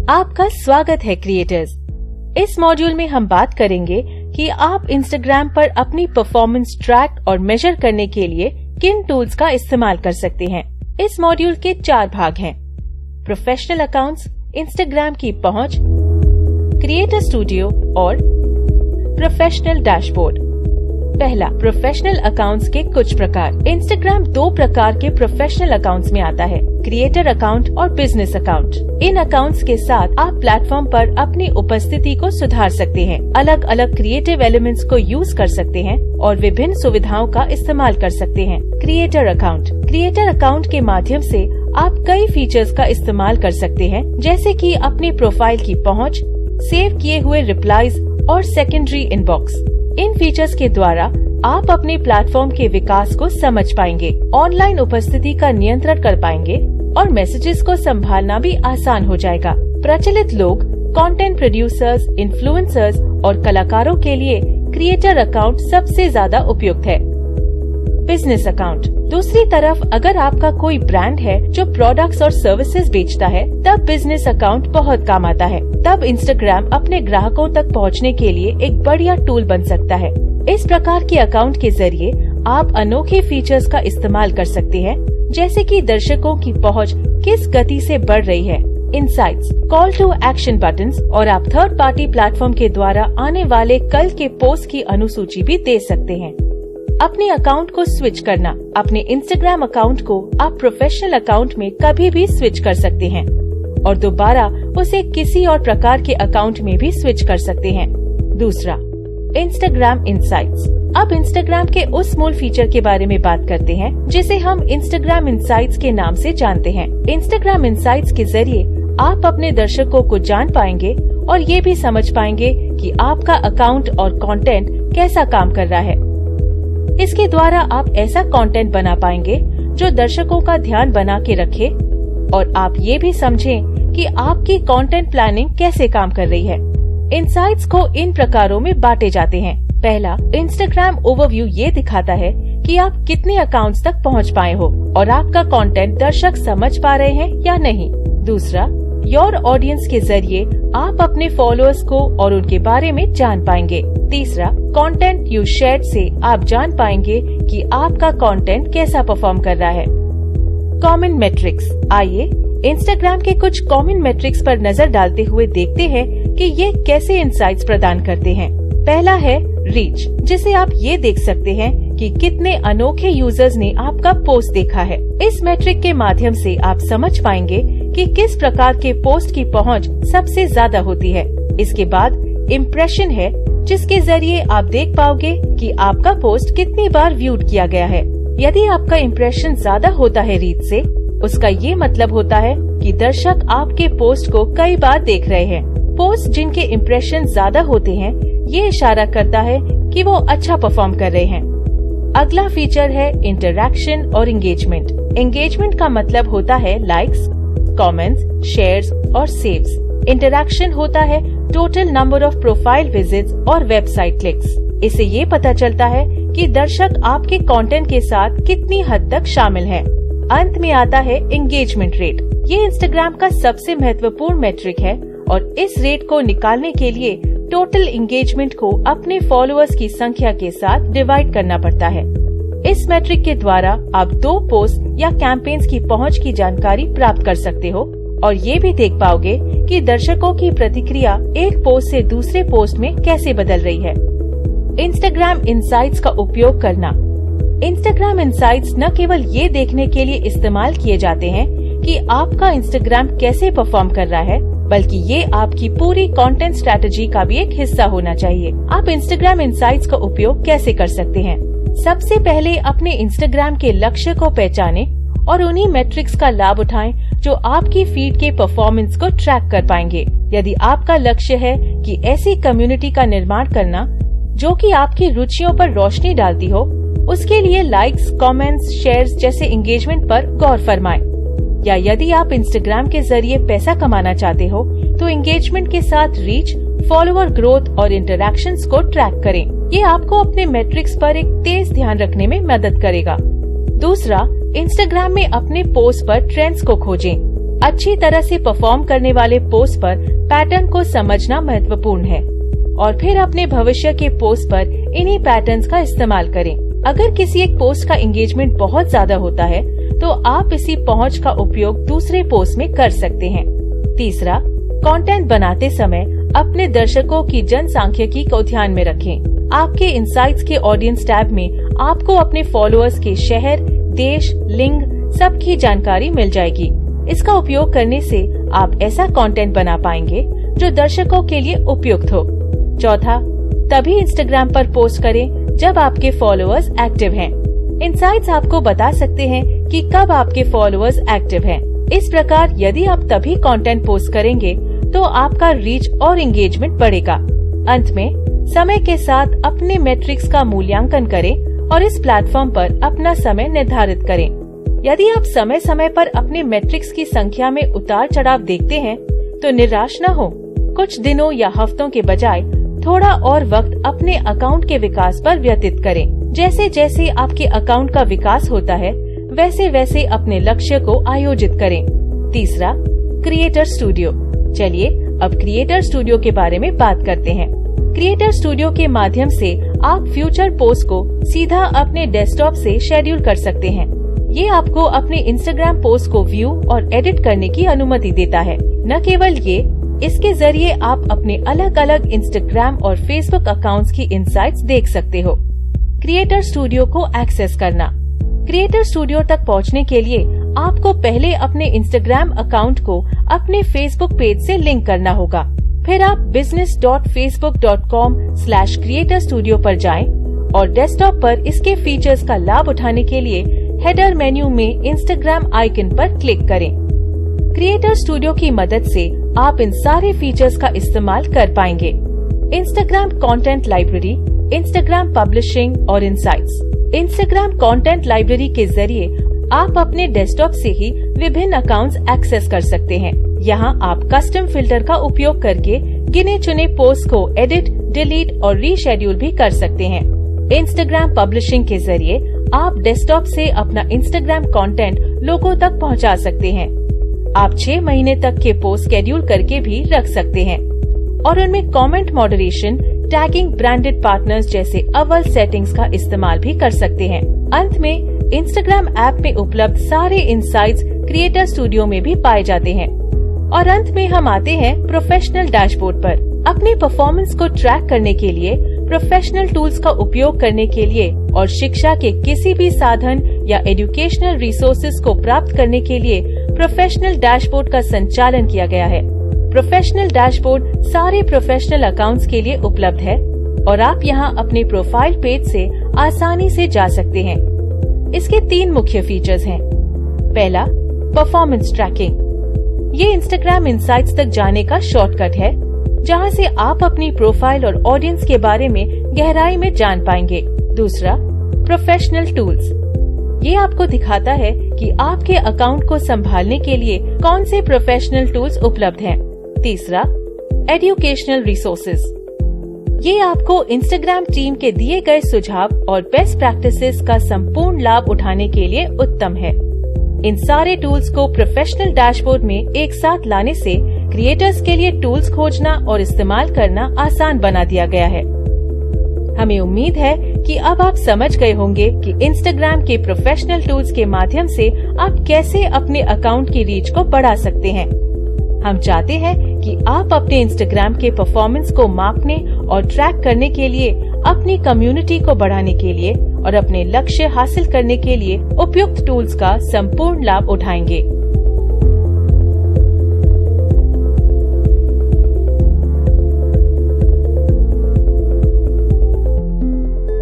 आपका स्वागत है क्रिएटर्स। इस मॉड्यूल में हम बात करेंगे कि आप इंस्टाग्राम पर अपनी परफॉर्मेंस ट्रैक और मेजर करने के लिए किन टूल्स का इस्तेमाल कर सकते हैं। इस मॉड्यूल के 4 भाग हैं: प्रोफेशनल अकाउंट्स, इंस्टाग्राम की पहुंच, क्रिएटर स्टूडियो और प्रोफेशनल डैशबोर्ड। पहला, प्रोफेशनल अकाउंट्स के कुछ प्रकार। इंस्टाग्राम 2 प्रकार के प्रोफेशनल अकाउंट्स में आता है: क्रिएटर अकाउंट और बिजनेस अकाउंट। इन अकाउंट्स के साथ आप प्लेटफॉर्म पर अपनी उपस्थिति को सुधार सकते हैं, अलग अलग क्रिएटिव एलिमेंट्स को यूज कर सकते हैं और विभिन्न सुविधाओं का इस्तेमाल कर सकते हैं। क्रिएटर अकाउंट के माध्यम से आप कई फीचर्स का इस्तेमाल कर सकते हैं, जैसे कि अपनी प्रोफाइल की पहुंच, सेव किए हुए रिप्लाईज और सेकेंडरी इनबॉक्स। इन फीचर्स के द्वारा आप अपने प्लेटफॉर्म के विकास को समझ पाएंगे, ऑनलाइन उपस्थिति का नियंत्रण कर पाएंगे और मैसेजेस को संभालना भी आसान हो जाएगा। प्रचलित लोग, कंटेंट प्रोड्यूसर्स, इन्फ्लुएंसर्स और कलाकारों के लिए क्रिएटर अकाउंट सबसे ज्यादा उपयुक्त है। Business account. दूसरी तरफ अगर आपका कोई ब्रांड है जो प्रोडक्ट्स और सर्विसेज बेचता है, तब बिजनेस अकाउंट बहुत काम आता है। तब इंस्टाग्राम अपने ग्राहकों तक पहुंचने के लिए एक बढ़िया टूल बन सकता है। इस प्रकार के अकाउंट के जरिए आप अनोखे फीचर्स का इस्तेमाल कर सकते हैं, जैसे कि दर्शकों की पहुंच किस गति से बढ़ रही है, insights, call to action buttons, और आप थर्ड पार्टी प्लेटफॉर्म के द्वारा आने वाले कल के पोस्ट की अनुसूची भी दे सकते हैं। अपने अकाउंट को स्विच करना। अपने इंस्टाग्राम अकाउंट को आप प्रोफेशनल अकाउंट में कभी भी स्विच कर सकते हैं और दोबारा उसे किसी और प्रकार के अकाउंट में भी स्विच कर सकते हैं। दूसरा, इंस्टाग्राम इनसाइट्स। अब इंस्टाग्राम के उस मूल फीचर के बारे में बात करते हैं जिसे हम इंस्टाग्राम इनसाइट्स के नाम से जानते हैं। इंस्टाग्राम इनसाइट्स के जरिए आप अपने दर्शकों को जान पाएंगे और ये भी समझ पाएंगे कि आपका अकाउंट और कंटेंट कैसा काम कर रहा है। इसके द्वारा आप ऐसा कंटेंट बना पाएंगे जो दर्शकों का ध्यान बना के रखे और आप ये भी समझें कि आपकी कंटेंट प्लानिंग कैसे काम कर रही है। इनसाइट्स को इन प्रकारों में बांटे जाते हैं। पहला, इंस्टाग्राम ओवरव्यू ये दिखाता है कि आप कितने अकाउंट्स तक पहुंच पाए हो और आपका कंटेंट दर्शक समझ पा रहे हैं या नहीं। दूसरा, योर ऑडियंस के जरिए आप अपने फॉलोअर्स को और उनके बारे में जान पाएंगे। तीसरा, कंटेंट यू शेयर्ड से आप जान पाएंगे कि आपका कंटेंट कैसा परफॉर्म कर रहा है। Common matrix. आइए इंस्टाग्राम के कुछ कॉमन मेट्रिक्स पर नजर डालते हुए देखते हैं कि ये कैसे इंसाइट्स प्रदान करते हैं। पहला है रीच, जिसे आप ये देख सकते हैं कि कितने अनोखे यूजर्स ने आपका पोस्ट देखा है। इस मैट्रिक के माध्यम से आप समझ पाएंगे कि किस प्रकार के पोस्ट की पहुंच सबसे ज्यादा होती है। इसके बाद इम्प्रेशन है, जिसके जरिए आप देख पाओगे कि आपका पोस्ट कितनी बार व्यूड किया गया है। यदि आपका इम्प्रेशन ज्यादा होता है रीच से, उसका ये मतलब होता है कि दर्शक आपके पोस्ट को कई बार देख रहे हैं। पोस्ट जिनके इम्प्रेशन ज्यादा होते हैं, ये इशारा करता है कि वो अच्छा परफॉर्म कर रहे हैं। अगला फीचर है इंटरैक्शन और एंगेजमेंट। एंगेजमेंट का मतलब होता है लाइक्स, कमेंट्स, शेयर्स और सेव्स। इंटरैक्शन होता है total number of profile visits और वेबसाइट क्लिक्स। इससे ये पता चलता है कि दर्शक आपके कंटेंट के साथ कितनी हद तक शामिल हैं। अंत में आता है एंगेजमेंट रेट। ये इंस्टाग्राम का सबसे महत्वपूर्ण मैट्रिक है और इस रेट को निकालने के लिए टोटल एंगेजमेंट को अपने फॉलोअर्स की संख्या के साथ डिवाइड करना पड़ता है। इस मैट्रिक के द्वारा आप 2 पोस्ट या कैंपेन्स की पहुंच की जानकारी प्राप्त कर सकते हो और ये भी देख पाओगे कि दर्शकों की प्रतिक्रिया एक पोस्ट से दूसरे पोस्ट में कैसे बदल रही है। इंस्टाग्राम इनसाइट्स का उपयोग करना। इंस्टाग्राम इनसाइट्स न केवल ये देखने के लिए इस्तेमाल किए जाते हैं कि आपका इंस्टाग्राम कैसे परफॉर्म कर रहा है, बल्कि ये आपकी पूरी कंटेंट स्ट्रैटेजी का भी एक हिस्सा होना चाहिए। आप इंस्टाग्राम इनसाइट्स का उपयोग कैसे कर सकते हैं? सबसे पहले अपने इंस्टाग्राम के लक्ष्य को पहचानें और उन्हीं मैट्रिक्स का लाभ उठाएं जो आपकी फीड के परफॉर्मेंस को ट्रैक कर पाएंगे। यदि आपका लक्ष्य है कि ऐसी कम्युनिटी का निर्माण करना जो कि आपकी रुचियों पर रोशनी डालती हो, उसके लिए लाइक्स, कमेंट्स, शेयर्स जैसे एंगेजमेंट पर गौर फरमाएं। या यदि आप इंस्टाग्राम के जरिए पैसा कमाना चाहते हो, तो एंगेजमेंट के साथ रीच, फॉलोअर ग्रोथ और इंटरैक्शंस को ट्रैक करें। ये आपको अपने मैट्रिक्स पर एक तेज ध्यान रखने में मदद करेगा। दूसरा, इंस्टाग्राम में अपने पोस्ट पर ट्रेंड्स को खोजें। अच्छी तरह से परफॉर्म करने वाले पोस्ट पर पैटर्न को समझना महत्वपूर्ण है और फिर अपने भविष्य के पोस्ट पर इन्हीं पैटर्न्स का इस्तेमाल करें। अगर किसी एक पोस्ट का एंगेजमेंट बहुत ज्यादा होता है तो आप इसी पहुंच का उपयोग दूसरे पोस्ट में कर सकते हैं। तीसरा, कंटेंट बनाते समय अपने दर्शकों की जनसांख्यिकी को ध्यान में रखें। आपके इनसाइट्स के ऑडियंस टैब में आपको अपने फॉलोअर्स के शहर, देश, लिंग सबकी जानकारी मिल जाएगी। इसका उपयोग करने से आप ऐसा कंटेंट बना पाएंगे जो दर्शकों के लिए उपयुक्त हो। चौथा, तभी इंस्टाग्राम पर पोस्ट करें जब आपके फॉलोअर्स एक्टिव हैं। इनसाइट्स आपको बता सकते हैं कि कब आपके फॉलोअर्स एक्टिव हैं। इस प्रकार यदि आप तभी कंटेंट पोस्ट करेंगे तो आपका रीच और एंगेजमेंट बढ़ेगा। अंत में समय के साथ अपने मैट्रिक्स का मूल्यांकन करें और इस प्लेटफॉर्म पर अपना समय निर्धारित करें। यदि आप समय समय पर अपने मैट्रिक्स की संख्या में उतार चढ़ाव देखते हैं तो निराश न हो। कुछ दिनों या हफ्तों के बजाय थोड़ा और वक्त अपने अकाउंट के विकास पर व्यतीत करें। जैसे जैसे आपके अकाउंट का विकास होता है वैसे वैसे अपने लक्ष्य को आयोजित करें। तीसरा, क्रिएटर स्टूडियो। चलिए अब क्रिएटर स्टूडियो के बारे में बात करते हैं। क्रिएटर स्टूडियो के माध्यम से आप फ्यूचर पोस्ट को सीधा अपने डेस्कटॉप से शेड्यूल कर सकते हैं। ये आपको अपने इंस्टाग्राम पोस्ट को व्यू और एडिट करने की अनुमति देता है। न केवल ये, इसके जरिए आप अपने अलग अलग इंस्टाग्राम और फेसबुक अकाउंट्स की इनसाइट्स देख सकते हो। क्रिएटर स्टूडियो को एक्सेस करना। क्रिएटर स्टूडियो तक पहुंचने के लिए आपको पहले अपने इंस्टाग्राम अकाउंट को अपने फेसबुक पेज से लिंक करना होगा। फिर आप business.facebook.com/creatorstudio पर जाएं और डेस्कटॉप पर इसके फीचर्स का लाभ उठाने के लिए हेडर मेन्यू में इंस्टाग्राम आइकन पर क्लिक करें। क्रिएटर स्टूडियो की मदद से आप इन सारे फीचर्स का इस्तेमाल कर पाएंगे। Instagram content library, Instagram publishing और इनसाइट्स। इंस्टाग्राम कंटेंट लाइब्रेरी के जरिए आप अपने डेस्कटॉप से ही विभिन्न अकाउंट्स एक्सेस कर सकते हैं। यहाँ आप कस्टम फिल्टर का उपयोग करके गिने चुने पोस्ट को एडिट, डिलीट और रीशेड्यूल भी कर सकते हैं। इंस्टाग्राम पब्लिशिंग के जरिए आप डेस्कटॉप से अपना इंस्टाग्राम कंटेंट लोगों तक पहुँचा सकते हैं। आप 6 महीने तक के पोस्ट शेड्यूल करके भी रख सकते हैं और उनमें comment moderation, tagging, branded partners जैसे अव्वल सेटिंग्स का इस्तेमाल भी कर सकते हैं। अंत में इंस्टाग्राम ऐप में उपलब्ध सारे इनसाइट्स क्रिएटर स्टूडियो में भी पाए जाते हैं। और अंत में हम आते हैं प्रोफेशनल डैशबोर्ड पर। अपने परफॉर्मेंस को ट्रैक करने के लिए, प्रोफेशनल टूल्स का उपयोग करने के लिए और शिक्षा के किसी भी साधन या एजुकेशनल रिसोर्सेज को प्राप्त करने के लिए प्रोफेशनल डैशबोर्ड का संचालन किया गया है। प्रोफेशनल डैशबोर्ड सारे प्रोफेशनल अकाउंट्स के लिए उपलब्ध है और आप यहां अपने प्रोफाइल पेज से आसानी से जा सकते हैं। इसके 3 मुख्य फीचर्स हैं। पहला, परफॉर्मेंस ट्रैकिंग। ये इंस्टाग्राम इनसाइट्स तक जाने का शॉर्टकट है जहां से आप अपनी प्रोफाइल और ऑडियंस के बारे में गहराई में जान पाएंगे। दूसरा, प्रोफेशनल टूल्स। ये आपको दिखाता है कि आपके अकाउंट को संभालने के लिए कौन से प्रोफेशनल टूल्स उपलब्ध हैं। तीसरा, एजुकेशनल रिसोर्सेज। ये आपको इंस्टाग्राम टीम के दिए गए सुझाव और बेस्ट प्रैक्टिसेस का संपूर्ण लाभ उठाने के लिए उत्तम है। इन सारे टूल्स को प्रोफेशनल डैशबोर्ड में एक साथ लाने से क्रिएटर्स के लिए टूल्स खोजना और इस्तेमाल करना आसान बना दिया गया है। हमें उम्मीद है कि अब आप समझ गए होंगे कि इंस्टाग्राम के प्रोफेशनल टूल्स के माध्यम से आप कैसे अपने अकाउंट की रीच को बढ़ा सकते हैं। हम चाहते हैं कि आप अपने इंस्टाग्राम के परफॉर्मेंस को मापने और ट्रैक करने के लिए, अपनी कम्युनिटी को बढ़ाने के लिए और अपने लक्ष्य हासिल करने के लिए उपयुक्त टूल्स का संपूर्ण लाभ उठाएंगे।